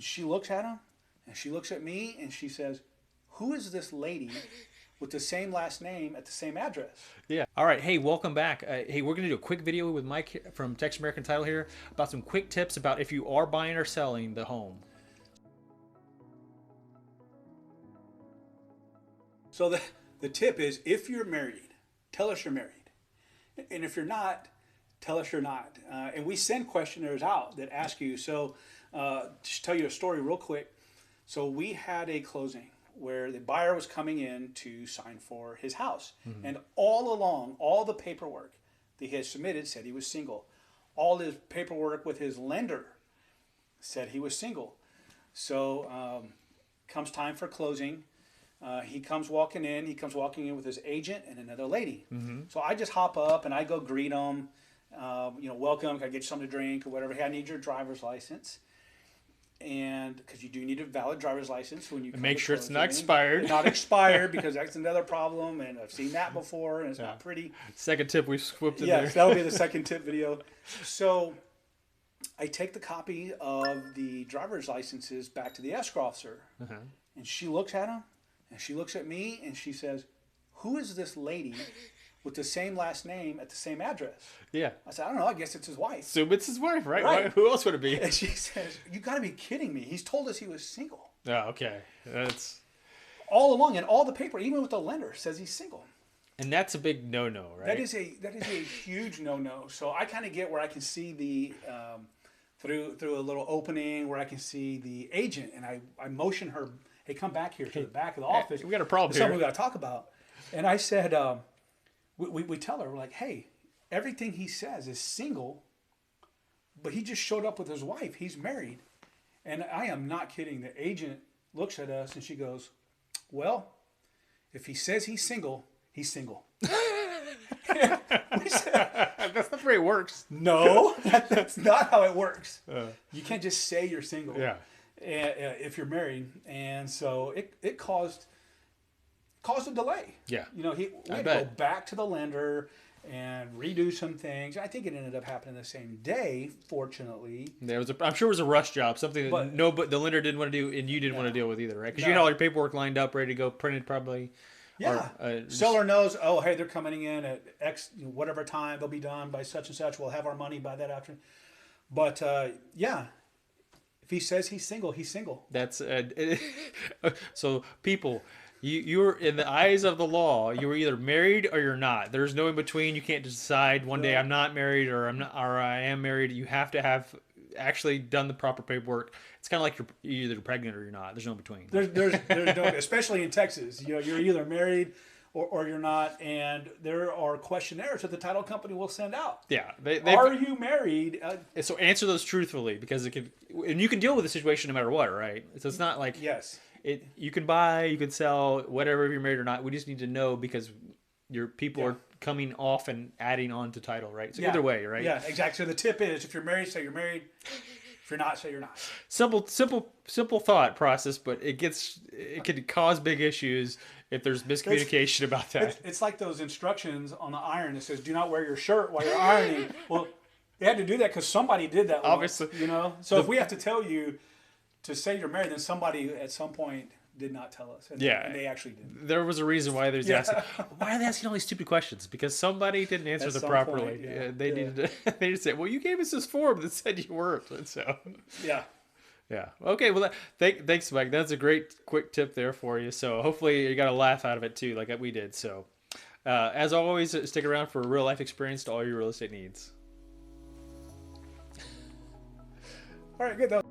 She looks at him, and she looks at me, and she says, "Who is this lady with the same last name at the same address?" Yeah. All right. Hey, welcome back. Hey, we're going to do a quick video with Mike from Texas American Title here about some quick tips about if you are buying or selling the home. So the tip is, if you're married, tell us you're married. And if you're not, tell us you're not. And we send questionnaires out that ask you. So just tell you a story real quick. So we had a closing where the buyer was coming in to sign for his house. Mm-hmm. And all along, all the paperwork that he had submitted said he was single. All his paperwork with his lender said he was single. So comes time for closing. He comes walking in. He comes walking in with his agent and another lady. Mm-hmm. So I just hop up and I go greet him. Welcome. Can I get you something to drink or whatever? Hey, I need your driver's license. And because you do need a valid driver's license when you come make to sure it's closing. not expired. Not expired, because that's another problem, and I've seen that before, and it's not pretty. Second tip we swooped in there. Yes, that'll be the second tip video. So I take the copy of the driver's licenses back to the escrow officer, and she looks at him, and she looks at me, and she says, "Who is this lady with the same last name at the same address?" Yeah. I said, "I don't know. I guess it's his wife." Assume it's his wife, right? Right. Who else would it be? And she says, "You got to be kidding me. He's told us he was single." Oh, okay. That's all along, and all the paper, even with the lender, says he's single. And that's a big no-no, right? That is a huge no-no. So I kind of get where I can see the through a little opening where I can see the agent, and I motion her, "Hey, come back here to the back of the office. We got a problem here. Something we got to talk about." And I said, we tell her, we're like, "Hey, everything he says is single, but he just showed up with his wife. He's married." And I am not kidding. The agent looks at us and she goes, "Well, if he says he's single, he's single." We said, that's not the way it works. No, that's not how it works. You can't just say you're single if you're married. And so it caused a delay. Yeah. We had to go back to the lender and redo some things. I think it ended up happening the same day, fortunately. I'm sure it was a rush job, something that but the lender didn't want to do and you didn't want to deal with either, right? Because you had all your paperwork lined up, ready to go, printed probably. Yeah. Seller knows, oh, hey, they're coming in at X, whatever time. They'll be done by such and such. We'll have our money by that afternoon. But, if he says he's single, he's single. That's so people... You're in the eyes of the law. You were either married or you're not. There's no in between. You can't decide one day I'm not married or I am married. You have to have actually done the proper paperwork. It's kind of like you're either pregnant or you're not. There's no in between. There's no, especially in Texas. You're either married or you're not, and there are questionnaires that the title company will send out. Yeah, are you married? So answer those truthfully, because and you can deal with the situation no matter what, right? So it's not like yes. You can buy, you can sell, whatever, if you're married or not. We just need to know, because your people are coming off and adding on to title, right? So either way, right? Yeah, exactly. So the tip is, if you're married, say you're married. If you're not, say you're not. Simple thought process, but it could cause big issues if there's miscommunication about that. It's like those instructions on the iron that says, "Do not wear your shirt while you're ironing." Well, they had to do that because somebody did that. Obviously, So if we have to tell you to say you're married, then somebody at some point did not tell us. And they actually did. There was a reason why they're asking. Why are they asking all these stupid questions? Because somebody didn't answer them properly. They needed to. They just said, "Well, you gave us this form that said you weren't." And so. Yeah. Okay. Well, thanks, Mike. That's a great quick tip there for you. So hopefully you got a laugh out of it too, like we did. So, as always, stick around for a real life experience to all your real estate needs. All right. Good though.